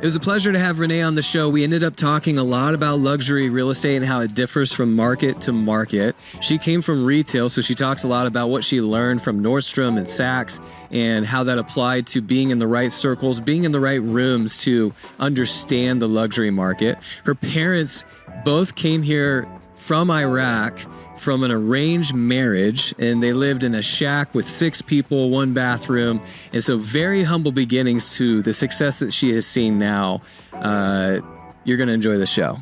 It was a pleasure to have Renee on the show. We ended up talking a lot about luxury real estate and how it differs from market to market. She came from retail, so she talks a lot about what she learned from Nordstrom and Saks and how that applied to being in the right circles, being in the right rooms to understand the luxury market. Her parents both came here from Iraq from an arranged marriage, and they lived in a shack with 6 people, 1 bathroom. And so very humble beginnings to the success that she is seeing now. You're going to enjoy the show.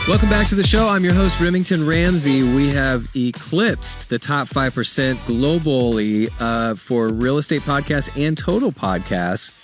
Welcome back to the show. I'm your host, Remington Ramsey. We have eclipsed the top 5% globally for real estate podcasts and total podcasts.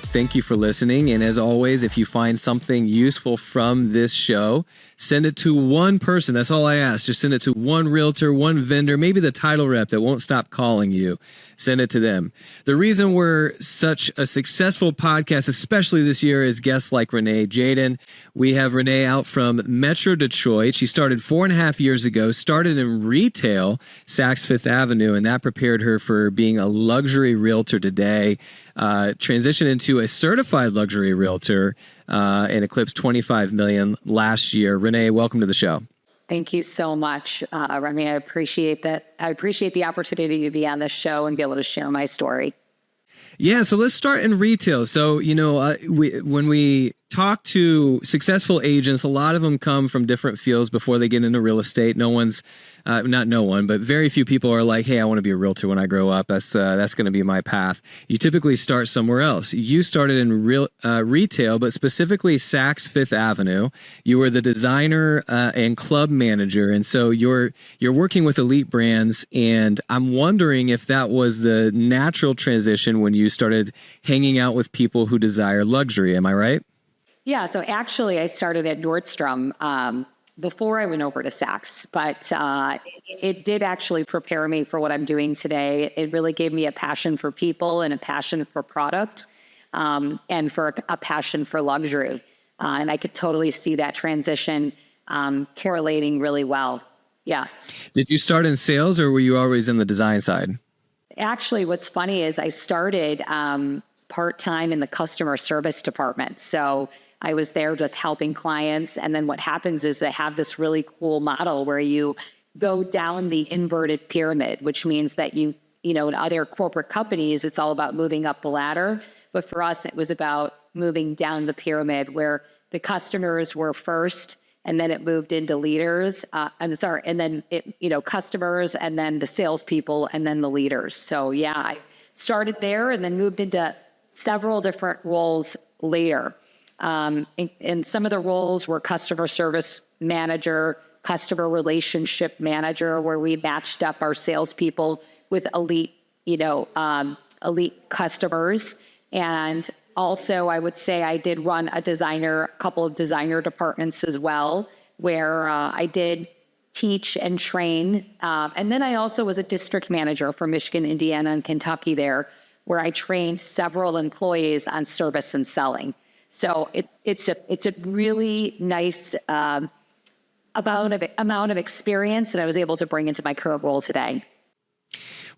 Thank you for listening. And as always, if you find something useful from this show, send it to one person. That's all I ask. Just send it to one realtor, one vendor, maybe the title rep that won't stop calling you. Send it to them. The reason we're such a successful podcast, especially this year, is guests like Renee Jadan. We have Renee out from Metro Detroit. She started 4.5 years ago, started in retail, Saks Fifth Avenue, and that prepared her for being a luxury realtor today. Transitioned into a certified luxury realtor and eclipsed 25 million last year. Renee, welcome to the show. Thank you so much, Remy. I appreciate that. I appreciate the opportunity to be on this show and be able to share my story. Yeah, so let's start in retail. So, when we talk to successful agents, a lot of them come from different fields before they get into real estate. But very few people are like, hey, I want to be a realtor when I grow up. That's going to be my path. You typically start somewhere else. You started in retail, but specifically Saks Fifth Avenue. You were the designer and club manager. And so you're working with elite brands. And I'm wondering if that was the natural transition when you started hanging out with people who desire luxury. Am I right? Yeah, so actually I started at Nordstrom before I went over to Saks, but it did actually prepare me for what I'm doing today. It really gave me a passion for people and a passion for product and for a passion for luxury. And I could totally see that transition correlating really well. Yes. Did you start in sales or were you always in the design side? Actually, what's funny is I started part-time in the customer service department. So I was there just helping clients. And then what happens is they have this really cool model where you go down the inverted pyramid, which means that in other corporate companies, it's all about moving up the ladder. But for us, it was about moving down the pyramid where the customers were first, and then it moved into leaders, and then customers, and then the salespeople, and then the leaders. So yeah, I started there and then moved into several different roles later. And some of the roles were customer service manager, customer relationship manager, where we matched up our salespeople with elite customers. And also, I would say I did run a couple of designer departments as well, where I did teach and train. And then I also was a district manager for Michigan, Indiana, and Kentucky there, where I trained several employees on service and selling. So it's a really nice amount of experience that I was able to bring into my current role today.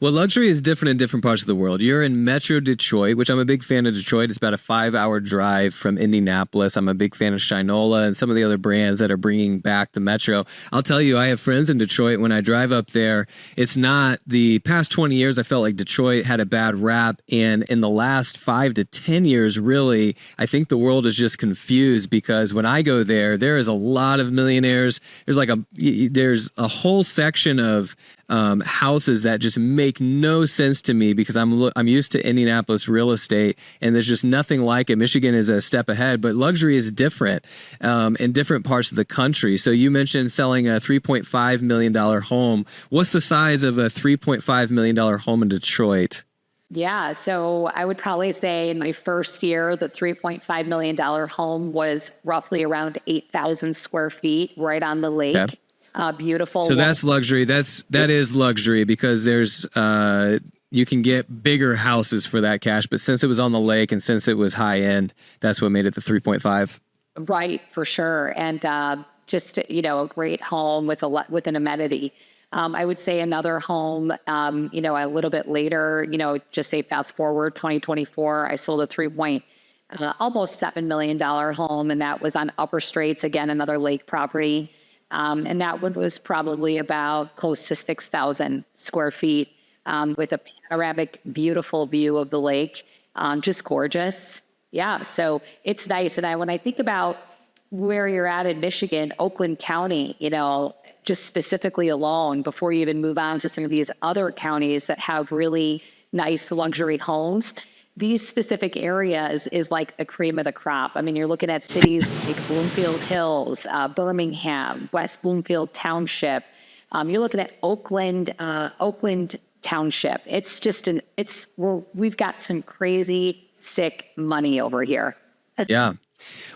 Well, luxury is different in different parts of the world. You're in Metro Detroit, which I'm a big fan of Detroit. It's about a 5-hour drive from Indianapolis. I'm a big fan of Shinola and some of the other brands that are bringing back the Metro. I'll tell you, I have friends in Detroit. When I drive up there, it's not the past 20 years. I felt like Detroit had a bad rap. And in the last 5 to 10 years, really, I think the world is just confused because when I go there, there is a lot of millionaires. There's a whole section of houses that just make no sense to me because I'm used to Indianapolis real estate and there's just nothing like it. Michigan is a step ahead, but luxury is different in different parts of the country. So you mentioned selling a $3.5 million home. What's the size of a $3.5 million home in Detroit? Yeah, so I would probably say in my first year, the $3.5 million home was roughly around 8,000 square feet right on the lake. Okay. Beautiful. So that's luxury. That is luxury because there's you can get bigger houses for that cash. But since it was on the lake and since it was high end, that's what made it the 3.5. Right, for sure. And just, a great home with with an amenity. I would say another home, a little bit later, just say fast forward 2024, I sold a almost $7 million home, and that was on Upper Straits, again, another lake property. And that one was probably about close to 6,000 square feet, with a panoramic, beautiful view of the lake, just gorgeous. Yeah, so it's nice. And when I think about where you're at in Michigan, Oakland County, just specifically alone, before you even move on to some of these other counties that have really nice luxury homes, these specific areas is like the cream of the crop. I mean, you're looking at cities like Bloomfield Hills, Birmingham, West Bloomfield Township. You're looking at Oakland Township. It's just we've got some crazy, sick money over here. Yeah.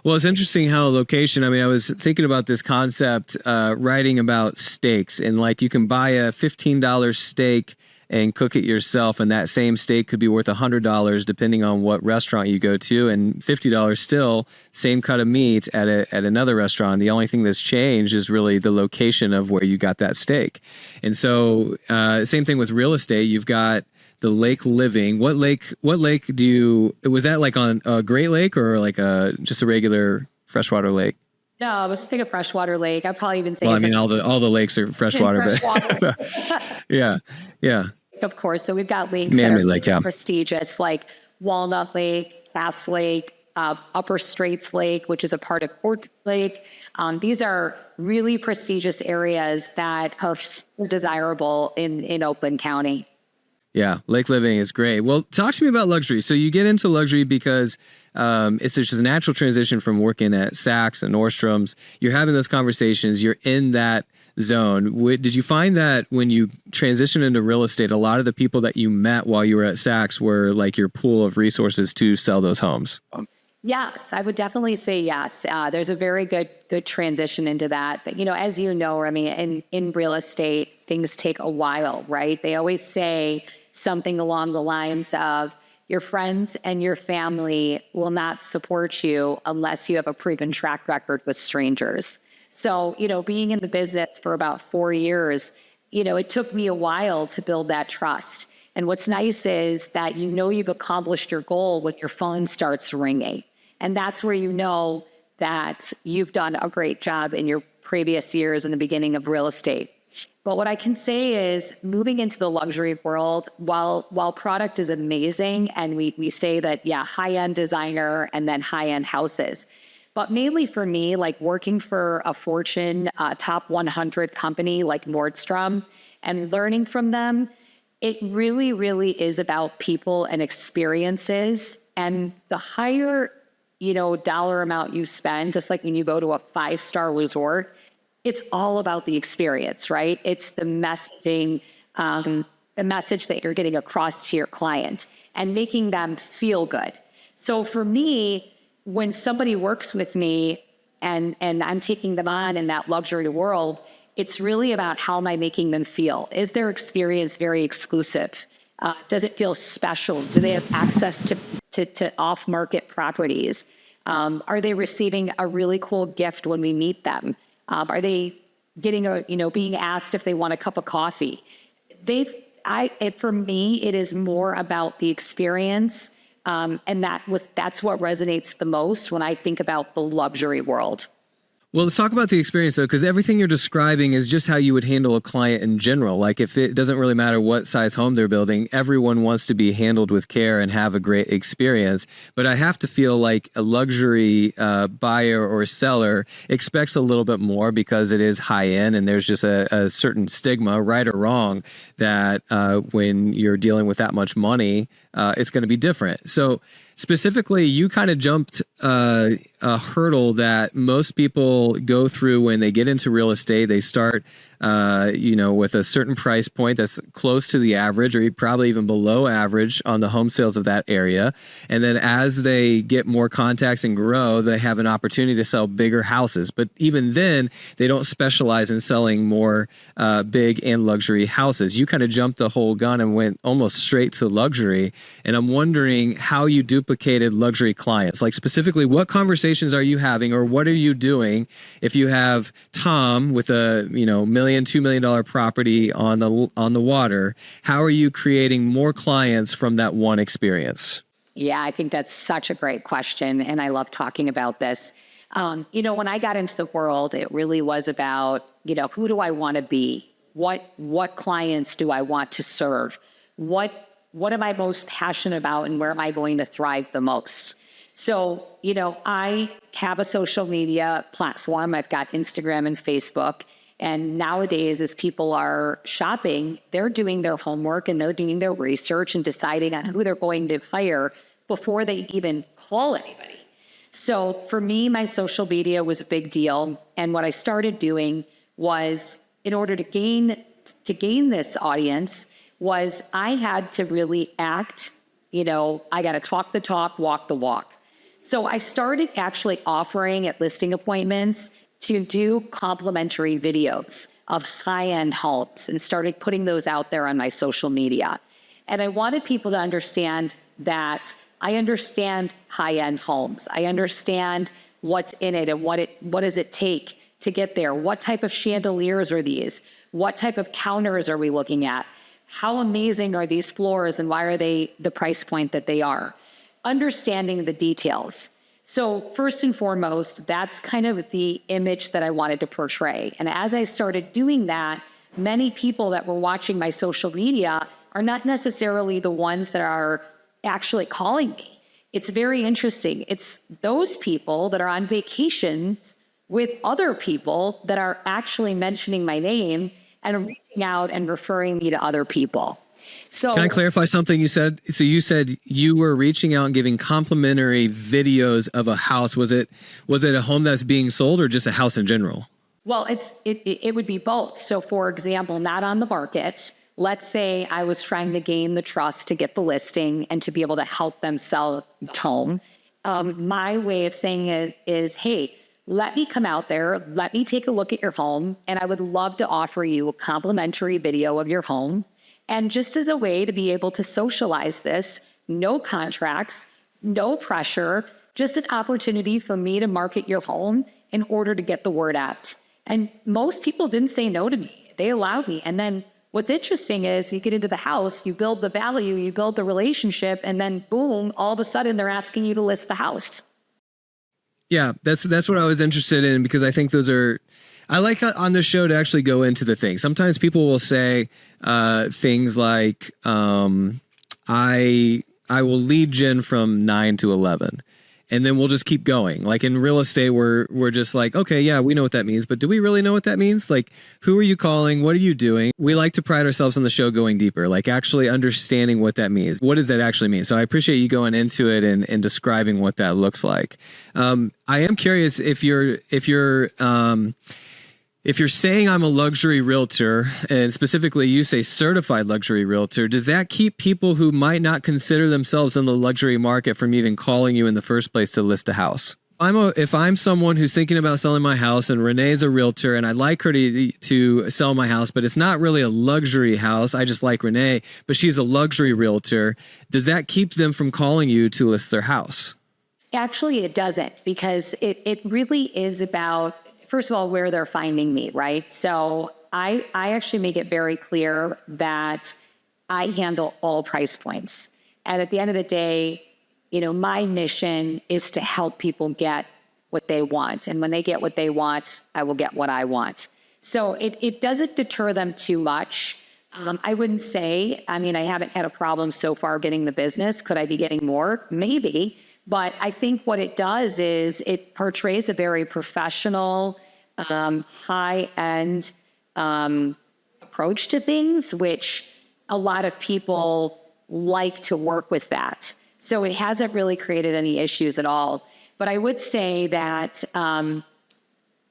Well, it's interesting how location, I mean, I was thinking about this concept, writing about steaks, and like you can buy a $15 steak and cook it yourself, and that same steak could be worth $100 depending on what restaurant you go to, and $50 still, same cut of meat at another restaurant. The only thing that's changed is really the location of where you got that steak. And so same thing with real estate. You've got the lake living. What lake was that, like on a Great Lake or like just a regular freshwater lake? No, I was thinking freshwater lake. I'd probably even say. Well, I mean, all the lakes are freshwater, but yeah. Of course. So we've got lakes Man-made that are lake, yeah. prestigious, like Walnut Lake, Cass Lake, Upper Straits Lake, which is a part of Orchard Lake. These are really prestigious areas that are so desirable in Oakland County. Yeah, lake living is great. Well, talk to me about luxury. So you get into luxury because it's just a natural transition from working at Saks and Nordstrom's. You're having those conversations. You're in that zone. Did you find that when you transitioned into real estate, a lot of the people that you met while you were at Saks were like your pool of resources to sell those homes? Yes, I would definitely say yes. There's a very good transition into that. But, as you know, Remy, in real estate, things take a while, right? They always say something along the lines of, your friends and your family will not support you unless you have a proven track record with strangers. So, being in the business for about 4 years, it took me a while to build that trust. And what's nice is that you've accomplished your goal when your phone starts ringing. And that's where you know that you've done a great job in your previous years in the beginning of real estate. But what I can say is moving into the luxury world, while product is amazing, and we say that, yeah, high-end designer and then high-end houses. But mainly for me, like working for a Fortune top 100 company like Nordstrom and learning from them, it really, really is about people and experiences. And the higher, dollar amount you spend, just like when you go to a 5-star resort, it's all about the experience, right? It's the messaging, the message that you're getting across to your client and making them feel good. So for me, when somebody works with me and I'm taking them on in that luxury world, it's really about how am I making them feel? Is their experience very exclusive? Does it feel special? Do they have access to off-market properties? Are they receiving a really cool gift when we meet them? Are they getting being asked if they want a cup of coffee? For me, it is more about the experience. And that's what resonates the most when I think about the luxury world. Well, let's talk about the experience, though, because everything you're describing is just how you would handle a client in general. Like, if it doesn't really matter what size home they're building, everyone wants to be handled with care and have a great experience. But I have to feel like a luxury buyer or seller expects a little bit more because it is high end, and there's just a certain stigma, right or wrong, that when you're dealing with that much money, it's going to be different. So specifically, you kind of jumped a hurdle that most people go through when they get into real estate. They start, with a certain price point that's close to the average, or probably even below average on the home sales of that area. And then as they get more contacts and grow, they have an opportunity to sell bigger houses. But even then, they don't specialize in selling more big and luxury houses. You kind of jumped the whole gun and went almost straight to luxury. And I'm wondering how you duplicated luxury clients. Like, specifically, what conversations conversations are you having, or what are you doing if you have Tom with a $2 million property on the water? How are you creating more clients from that one experience? Yeah, I think that's such a great question. And I love talking about this. When I got into the world, it really was about, who do I want to be? What clients do I want to serve? What am I most passionate about, and where am I going to thrive the most? So, I have a social media platform. I've got Instagram and Facebook. And nowadays, as people are shopping, they're doing their homework and they're doing their research and deciding on who they're going to hire before they even call anybody. So for me, my social media was a big deal. And what I started doing was, in order to gain this audience, was I had to really act, I got to talk the talk, walk the walk. So I started actually offering at listing appointments to do complimentary videos of high-end homes, and started putting those out there on my social media. And I wanted people to understand that I understand high-end homes. I understand what's in it and what does it take to get there. What type of chandeliers are these? What type of counters are we looking at? How amazing are these floors, and why are they the price point that they are? Understanding the details. So first and foremost, that's kind of the image that I wanted to portray. And as I started doing that, many people that were watching my social media are not necessarily the ones that are actually calling me. It's very interesting. It's those people that are on vacations with other people that are actually mentioning my name and reaching out and referring me to other people. So can I clarify something you said? So you said you were reaching out and giving complimentary videos of a house. Was it a home that's being sold, or just a house in general? Well, it would be both. So for example, not on the market. Let's say I was trying to gain the trust to get the listing and to be able to help them sell the home. My way of saying it is, hey, let me come out there, let me take a look at your home, and I would love to offer you a complimentary video of your home. And just as a way to be able to socialize this, no contracts, no pressure, just an opportunity for me to market your home in order to get the word out. And most people didn't say no to me. They allowed me. And then what's interesting is you get into the house, you build the value, you build the relationship, and then boom, all of a sudden they're asking you to list the house. Yeah, that's what I was interested in, because I think I like on the show to actually go into the things. Sometimes people will say things like, I will lead gen from 9 to 11. And then we'll just keep going. Like in real estate, we're just like, okay, yeah, we know what that means. But do we really know what that means? Like, who are you calling? What are you doing? We like to pride ourselves on the show going deeper, like actually understanding what that means. What does that actually mean? So I appreciate you going into it and describing what that looks like. I am curious if you're saying I'm a luxury realtor, and specifically you say certified luxury realtor, does that keep people who might not consider themselves in the luxury market from even calling you in the first place to list a house? If I'm someone who's thinking about selling my house, and Renee's a realtor and I'd like her to sell my house, but it's not really a luxury house, I just like Renee, but she's a luxury realtor, does that keep them from calling you to list their house? Actually, it doesn't, because it really is about, first of all, where they're finding me, right? So I actually make it very clear that I handle all price points. And at the end of the day, my mission is to help people get what they want. And when they get what they want, I will get what I want. So it doesn't deter them too much. I wouldn't say, I haven't had a problem so far getting the business. Could I be getting more? Maybe. But I think what it does is it portrays a very professional, high-end approach to things, which a lot of people like to work with that. So it hasn't really created any issues at all. But I would say that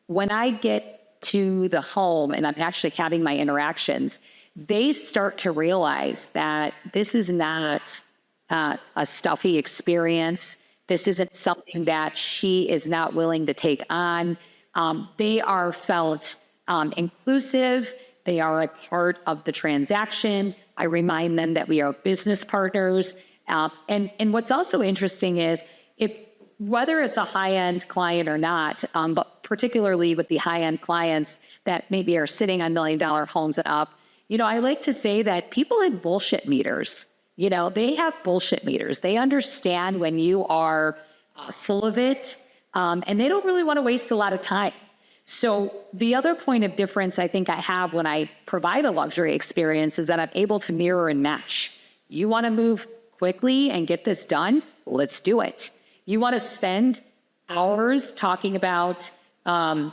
when I get to the home and I'm actually having my interactions, they start to realize that this is not a stuffy experience. This isn't something that she is not willing to take on. They are felt inclusive. They are a part of the transaction. I remind them that we are business partners. And what's also interesting is whether it's a high-end client or not, but particularly with the high-end clients that maybe are sitting on $1 million homes and up, I like to say that people have bullshit meters. They have bullshit meters. They understand when you are full of it, and they don't really want to waste a lot of time. So the other point of difference I think I have when I provide a luxury experience is that I'm able to mirror and match. You want to move quickly and get this done? Let's do it. You want to spend hours talking about how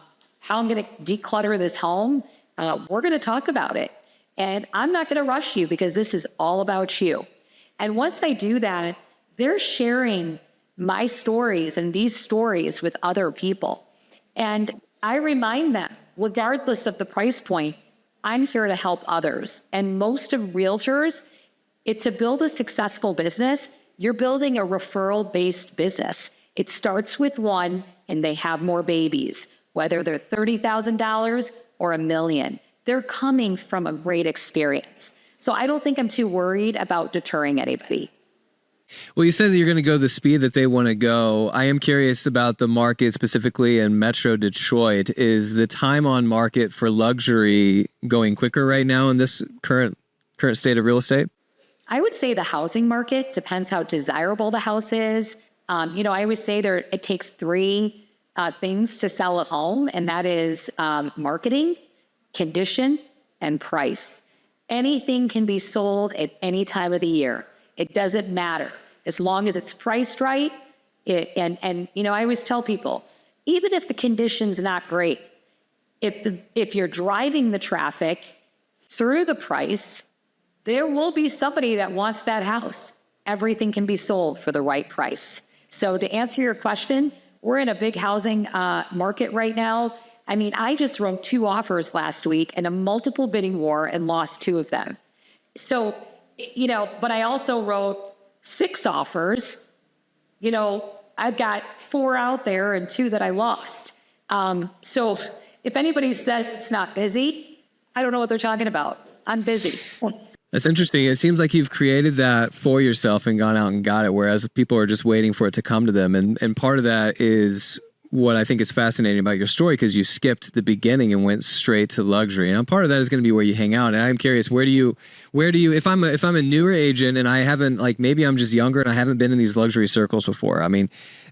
I'm going to declutter this home? We're going to talk about it. And I'm not going to rush you because this is all about you. And once I do that, they're sharing my stories and these stories with other people. And I remind them, regardless of the price point, I'm here to help others. And most of realtors, to build a successful business, you're building a referral-based business. It starts with one and they have more babies, whether they're $30,000 or $1 million. They're coming from a great experience. So I don't think I'm too worried about deterring anybody. Well, you said that you're going to go the speed that they want to go. I am curious about the market specifically in Metro Detroit. Is the time on market for luxury going quicker right now in this current state of real estate? I would say the housing market depends how desirable the house is. I always say it takes three things to sell a home, and that is marketing, condition, and price. Anything can be sold at any time of the year. It doesn't matter as long as it's priced right. I always tell people, even if the condition's not great, if you're driving the traffic through the price, there will be somebody that wants that house. Everything can be sold for the right price. So to answer your question, we're in a big housing market right now. I just wrote 2 offers last week in a multiple bidding war and lost 2 of them. So, but I also wrote 6 offers. I've got 4 out there and 2 that I lost. So if anybody says it's not busy, I don't know what they're talking about. I'm busy. That's interesting. It seems like you've created that for yourself and gone out and got it, whereas people are just waiting for it to come to them. And part of that is what I think is fascinating about your story, because you skipped the beginning and went straight to luxury. And part of that is going to be where you hang out. And I'm curious, where do you, if I'm a newer agent and I haven't, maybe I'm just younger and I haven't been in these luxury circles before.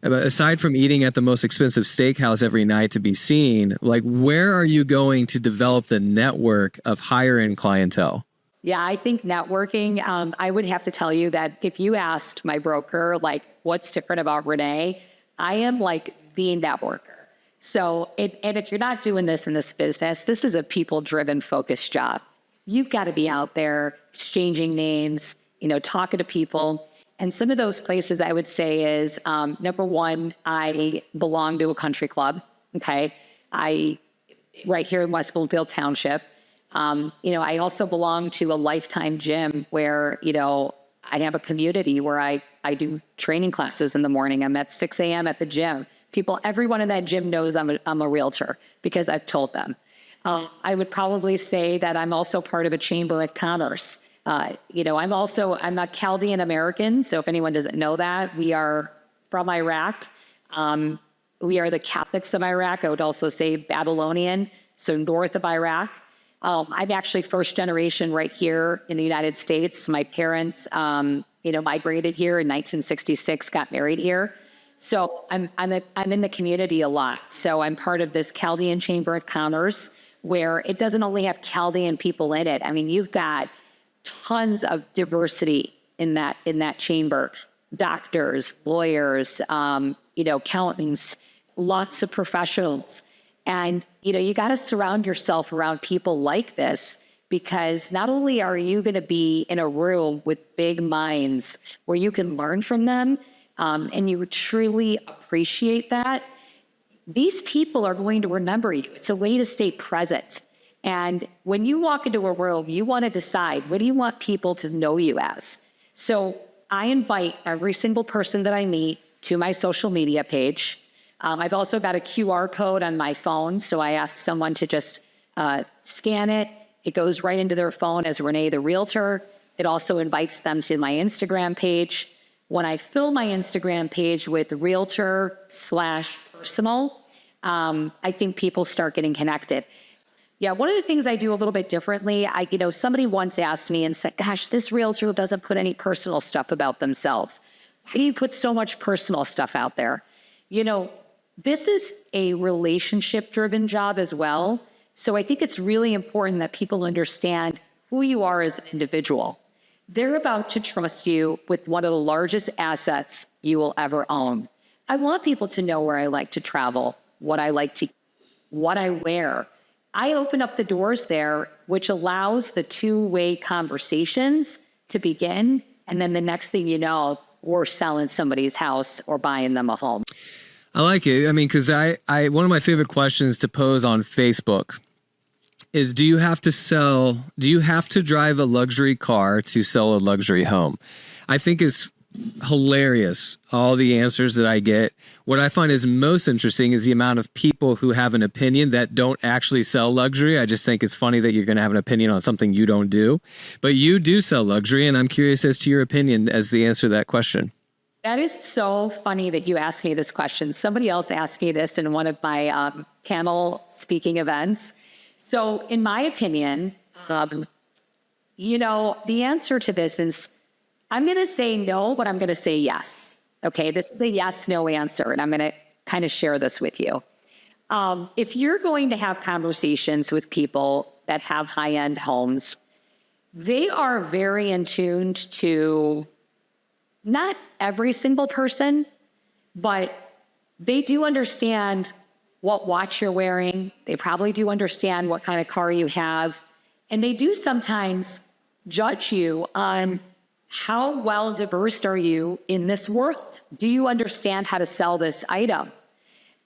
Aside from eating at the most expensive steakhouse every night to be seen, where are you going to develop the network of higher end clientele? Yeah, I think networking, I would have to tell you that if you asked my broker, what's different about Renee, I am the networker. So, and if you're not doing this in this business, this is a people-driven, focused job. You've got to be out there exchanging names, talking to people. And some of those places I would say is, number one, I belong to a country club. Okay. Right here in West Bloomfield Township. I also belong to a Lifetime gym where, I have a community where I do training classes in the morning. I'm at 6 a.m. at the gym. Everyone in that gym knows I'm a realtor because I've told them. I would probably say that I'm also part of a chamber of commerce. I'm a Chaldean American. So if anyone doesn't know that, we are from Iraq. We are the Catholics of Iraq. I would also say Babylonian, so north of Iraq. I'm actually first generation right here in the United States. My parents, migrated here in 1966, got married here. So I'm in the community a lot. So I'm part of this Chaldean Chamber of Commerce where it doesn't only have Chaldean people in it. You've got tons of diversity in that chamber. Doctors, lawyers, accountants, lots of professionals. And, you got to surround yourself around people like this, because not only are you going to be in a room with big minds where you can learn from them, and you would truly appreciate that, these people are going to remember you. It's a way to stay present. And when you walk into a room, you want to decide, what do you want people to know you as? So I invite every single person that I meet to my social media page. I've also got a QR code on my phone. So I ask someone to just scan it. It goes right into their phone as Renee the Realtor. It also invites them to my Instagram page, when I fill my Instagram page with realtor/personal, I think people start getting connected. Yeah, one of the things I do a little bit differently, somebody once asked me and said, gosh, this realtor doesn't put any personal stuff about themselves. Why do you put so much personal stuff out there? This is a relationship-driven job as well. So I think it's really important that people understand who you are as an individual. They're about to trust you with one of the largest assets you will ever own. I want people to know where I like to travel, what I like to eat, what I wear. I open up the doors there, which allows the two-way conversations to begin. And then the next thing you know, we're selling somebody's house or buying them a home. I like it. I mean, because I one of my favorite questions to pose on Facebook is, do you have to drive a luxury car to sell a luxury home? I think it's hilarious, all the answers that I get. What I find is most interesting is the amount of people who have an opinion that don't actually sell luxury. I just think it's funny that you're going to have an opinion on something you don't do, but you do sell luxury. And I'm curious as to your opinion as the answer to that question. That is so funny that you asked me this question. Somebody else asked me this in one of my panel speaking events. So in my opinion, the answer to this is, I'm going to say no, but I'm going to say yes. Okay, this is a yes-no answer, and I'm going to kind of share this with you. If you're going to have conversations with people that have high-end homes, they are very in tune to not every single person, but they do understand what watch you're wearing. They probably do understand what kind of car you have. And they do sometimes judge you on how well diverse are you in this world? Do you understand how to sell this item?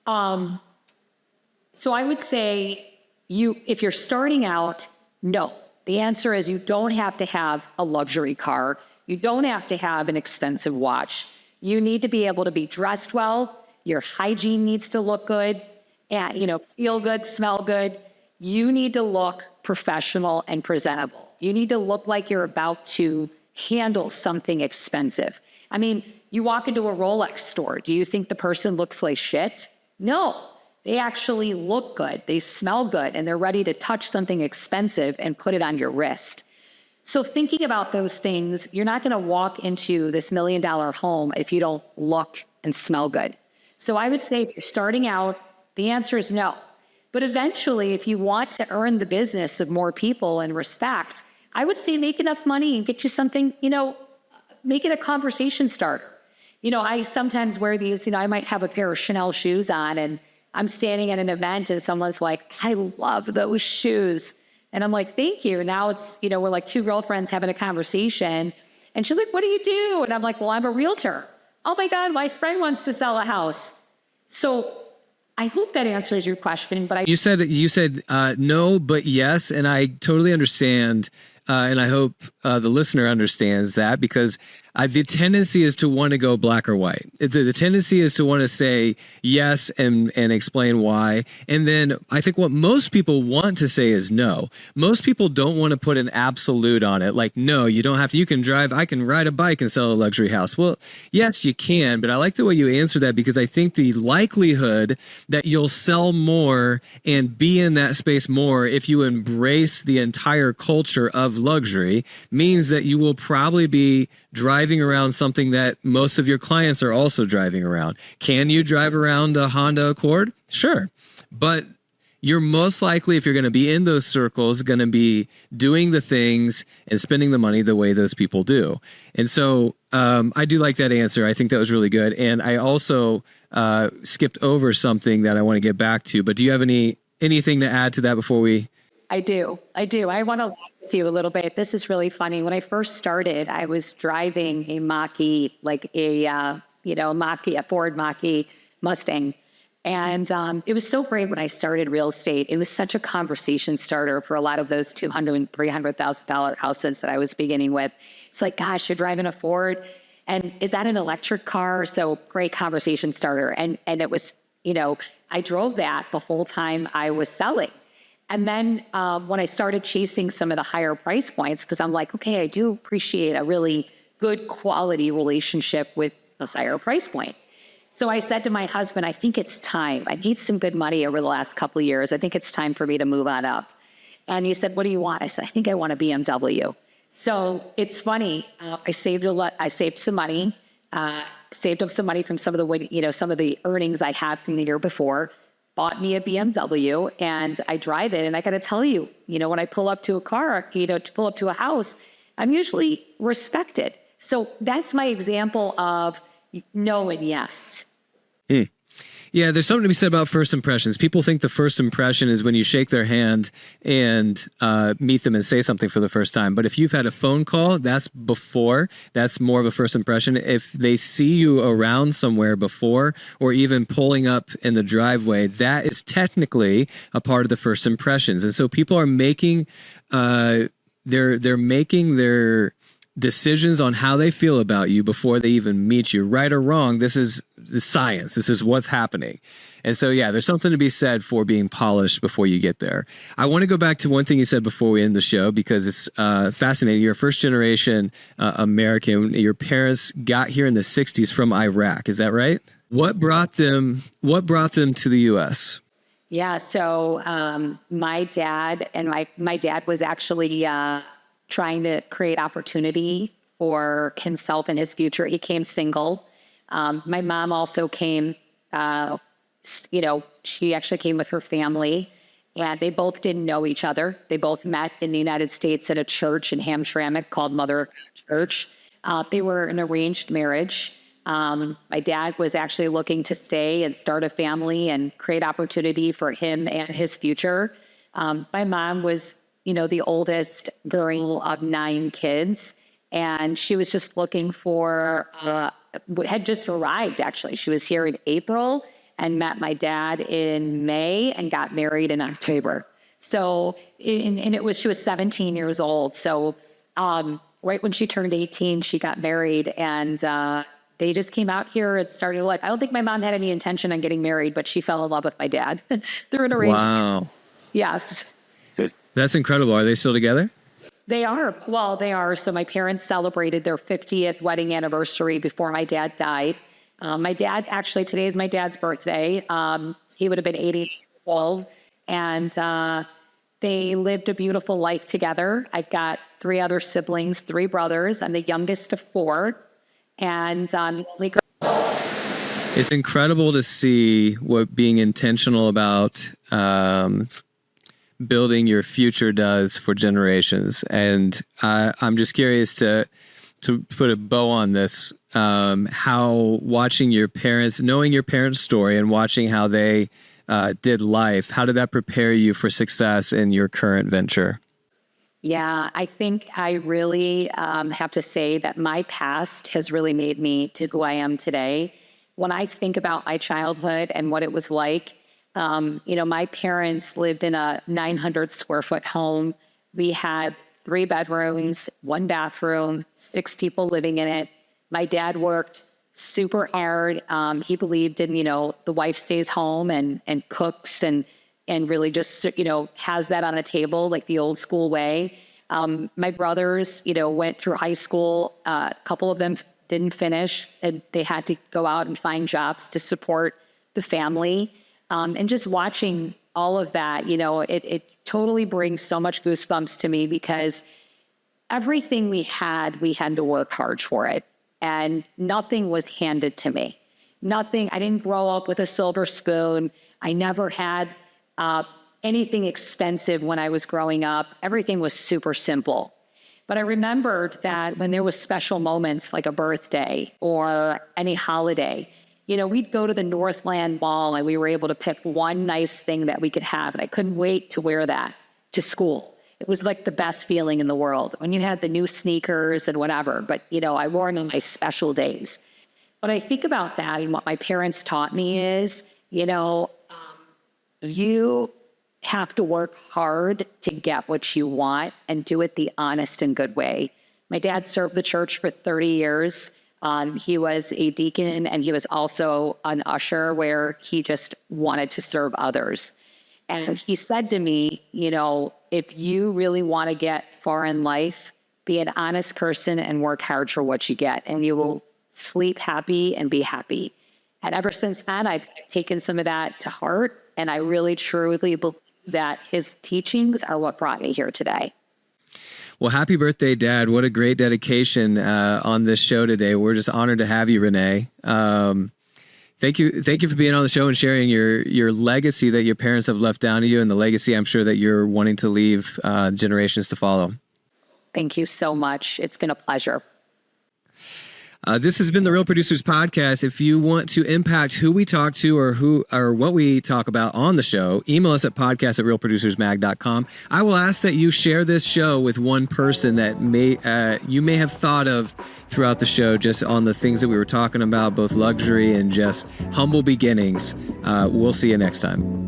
So I would say if you're starting out, no. The answer is you don't have to have a luxury car. You don't have to have an expensive watch. You need to be able to be dressed well. Your hygiene needs to look good and, feel good, smell good. You need to look professional and presentable. You need to look like you're about to handle something expensive. I mean, you walk into a Rolex store. Do you think the person looks like shit? No, they actually look good. They smell good, and they're ready to touch something expensive and put it on your wrist. So thinking about those things, you're not going to walk into this $1 million home if you don't look and smell good. So I would say if you're starting out, the answer is no. But eventually, if you want to earn the business of more people and respect, I would say make enough money and get you something, make it a conversation starter. I sometimes wear these, I might have a pair of Chanel shoes on and I'm standing at an event and someone's like, I love those shoes. And I'm like, thank you. And now it's, we're like two girlfriends having a conversation. And she's like, what do you do? And I'm like, well, I'm a realtor. Oh my God, my friend wants to sell a house. So I hope that answers your question. But you said no, but yes. And I totally understand. And I hope the listener understands that, because the tendency is to want to go black or white. The tendency is to want to say yes and explain why. And then I think what most people want to say is no. Most people don't want to put an absolute on it. Like, no, you don't have to. You can drive. I can ride a bike and sell a luxury house. Well, yes, you can. But I like the way you answer that, because I think the likelihood that you'll sell more and be in that space more if you embrace the entire culture of luxury means that you will probably be driving around something that most of your clients are also driving around. Can you drive around a Honda Accord? Sure. But you're most likely, if you're going to be in those circles, going to be doing the things and spending the money the way those people do. And so I do like that answer. I think that was really good. And I also skipped over something that I want to get back to. But do you have anything to add to that before we... I do. I want to laugh with you a little bit. This is really funny. When I first started, I was driving a Mach-E, like a Ford Mach-E Mustang. And it was so great when I started real estate. It was such a conversation starter for a lot of those $200,000 and $300,000 houses that I was beginning with. It's like, gosh, you're driving a Ford. And is that an electric car? So great conversation starter. And it was, I drove that the whole time I was selling. And then when I started chasing some of the higher price points, because I'm like, okay, I do appreciate a really good quality relationship with a higher price point. So I said to my husband, I think it's time. I made some good money over the last couple of years. I think it's time for me to move on up. And he said, what do you want? I said, I think I want a BMW. So it's funny. I saved some money, saved up some money from some of the earnings I had from the year before, bought me a BMW, and I drive it. And I got to tell you, when I pull up to a car, to pull up to a house, I'm usually respected. So that's my example of no and yes. Yeah, there's something to be said about first impressions. People think the first impression is when you shake their hand and meet them and say something for the first time. But if you've had a phone call, that's before. That's more of a first impression. If they see you around somewhere before, or even pulling up in the driveway, that is technically a part of the first impressions. And so people are making they're making their decisions on how they feel about you before they even meet you, right or wrong. This is science. This is what's happening. And so, yeah, there's something to be said for being polished before you get there. I want to go back to one thing you said before we end the show, because it's fascinating. You're a first generation American. Your parents got here in the 60s from Iraq. Is that right? What brought them to the U.S.? Yeah. So my dad was actually trying to create opportunity for himself and his future. He came single. My mom also came, she actually came with her family, and they both didn't know each other. They both met in the United States at a church in Hamtramck called Mother Church. They were an arranged marriage. My dad was actually looking to stay and start a family and create opportunity for him and his future. My mom was the oldest girl of 9 kids. And she was just looking for, had just arrived, actually. She was here in April and met my dad in May and got married in October. So, she was 17 years old. So right when she turned 18, she got married, and they just came out here and started life. I don't think my mom had any intention on getting married, but she fell in love with my dad through an arranged. Wow. Yes. That's incredible. Are they still together? They are. Well, they are. So my parents celebrated their 50th wedding anniversary before my dad died. Today is my dad's birthday. He would have been 80 years old. And they lived a beautiful life together. I've got 3 other siblings, 3 brothers. I'm the youngest of 4. And I'm the only girl. It's incredible to see what being intentional about building your future does for generations. And I'm just curious to put a bow on this, how watching your parents, knowing your parents' story and watching how they did life, how did that prepare you for success in your current venture? Yeah, I think I really have to say that my past has really made me to who I am today. When I think about my childhood and what it was like, my parents lived in a 900 square foot home. We had 3 bedrooms, 1 bathroom, 6 people living in it. My dad worked super hard. He believed in, the wife stays home and cooks and really just, has that on a table like the old school way. My brothers, went through high school. A couple of them didn't finish, and they had to go out and find jobs to support the family. And just watching all of that, it totally brings so much goosebumps to me, because everything we had to work hard for it. And nothing was handed to me. Nothing. I didn't grow up with a silver spoon. I never had anything expensive when I was growing up. Everything was super simple. But I remembered that when there was special moments like a birthday or any holiday, we'd go to the Northland Mall and we were able to pick one nice thing that we could have. And I couldn't wait to wear that to school. It was like the best feeling in the world when you had the new sneakers and whatever. But, I wore them on my special days. But I think about that, and what my parents taught me is, you have to work hard to get what you want and do it the honest and good way. My dad served the church for 30 years. He was a deacon, and he was also an usher, where he just wanted to serve others. And he said to me, if you really want to get far in life, Be an honest person and work hard for what you get, and you will sleep happy and be happy. And ever since then, I've taken some of that to heart, and I really truly believe that his teachings are what brought me here today. Well, happy birthday, Dad. What a great dedication on this show today. We're just honored to have you, Renee. Thank you for being on the show and sharing your legacy that your parents have left down to you, and the legacy I'm sure that you're wanting to leave generations to follow. Thank you so much. It's been a pleasure. This has been the Real Producers Podcast. If you want to impact who we talk to or what we talk about on the show, email us at podcast@realproducersmag.com. I will ask that you share this show with one person that you may have thought of throughout the show, just on the things that we were talking about, both luxury and just humble beginnings. We'll see you next time.